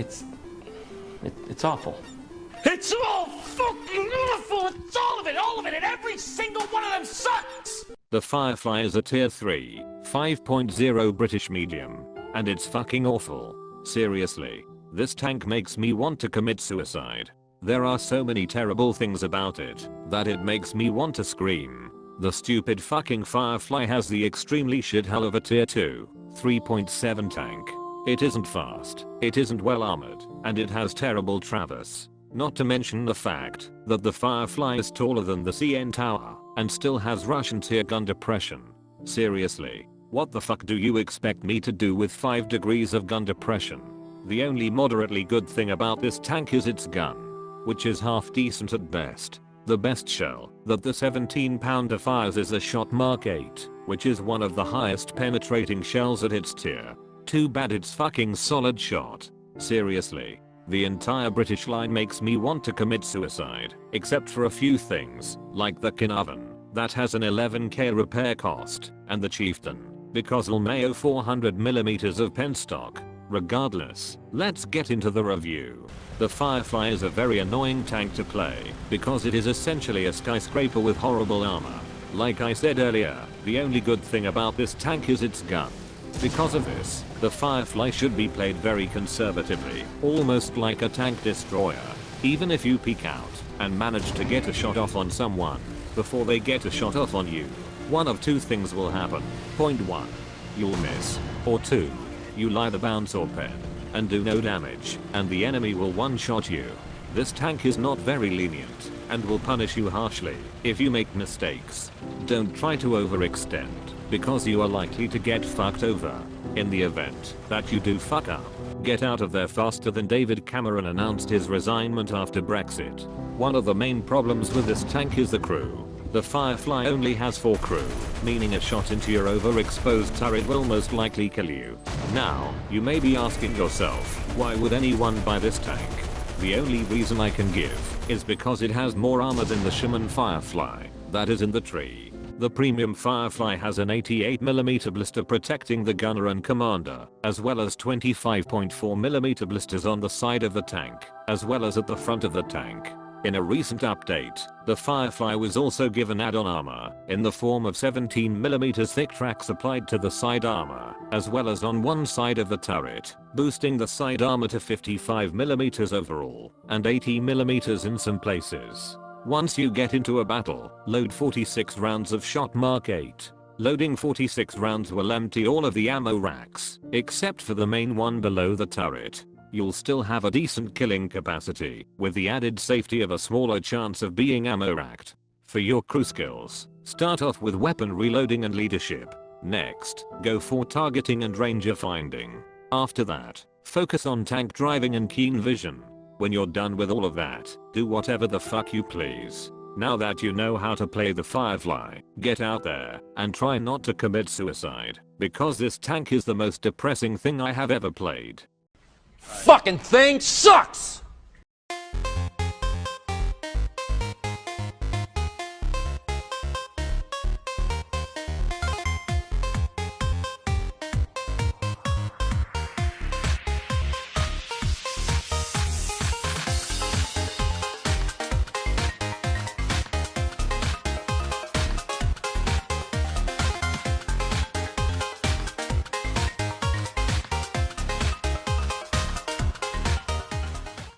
It's awful. It's all fucking awful! It's all of it, and every single one of them sucks! The Firefly is a tier 3, 5.0 British medium, and it's fucking awful. Seriously, this tank makes me want to commit suicide. There are so many terrible things about it that it makes me want to scream. The stupid fucking Firefly has the extremely shit hull of a tier 2, 3.7 tank. It isn't fast, it isn't well armored, and it has terrible traverse. Not to mention the fact that the Firefly is taller than the CN Tower and still has Russian tier gun depression. Seriously, what the fuck do you expect me to do with 5 degrees of gun depression? The only moderately good thing about this tank is its gun, which is half decent at best. The best shell that the 17-pounder fires is a shot Mark 8, which is one of the highest penetrating shells at its tier. Too bad it's fucking solid shot. Seriously, the entire British line makes me want to commit suicide, except for a few things, like the Caernarvon, that has an 11k repair cost, and the Chieftain, because it'll mayo 400mm of penstock. Regardless, let's get into the review. The Firefly is a very annoying tank to play, because it is essentially a skyscraper with horrible armor. Like I said earlier, the only good thing about this tank is its gun. Because of this, the Firefly should be played very conservatively, almost like a tank destroyer. Even if you peek out and manage to get a shot off on someone before they get a shot off on you, one of two things will happen. Point 1. You'll miss. Or 2. You lie the bounce or pen and do no damage, and the enemy will one-shot you. This tank is not very lenient and will punish you harshly if you make mistakes. Don't try to overextend, because you are likely to get fucked over. In the event that you do fuck up, get out of there faster than David Cameron announced his resignation after Brexit. One of the main problems with this tank is the crew. The Firefly only has 4 crew, meaning a shot into your overexposed turret will most likely kill you. Now, you may be asking yourself, why would anyone buy this tank? The only reason I can give is because it has more armor than the Sherman Firefly that is in the tree. The premium Firefly has an 88mm blister protecting the gunner and commander, as well as 25.4mm blisters on the side of the tank, as well as at the front of the tank. In a recent update, the Firefly was also given add-on armor in the form of 17mm thick tracks applied to the side armor, as well as on one side of the turret, boosting the side armor to 55mm overall, and 80mm in some places. Once you get into a battle, load 46 rounds of shot Mark 8. Loading 46 rounds will empty all of the ammo racks, except for the main one below the turret. You'll still have a decent killing capacity, with the added safety of a smaller chance of being ammo racked. For your crew skills, start off with weapon reloading and leadership. Next, go for targeting and ranger finding. After that, focus on tank driving and keen vision. When you're done with all of that, do whatever the fuck you please. Now that you know how to play the Firefly, get out there and try not to commit suicide, because this tank is the most depressing thing I have ever played. Fucking thing sucks!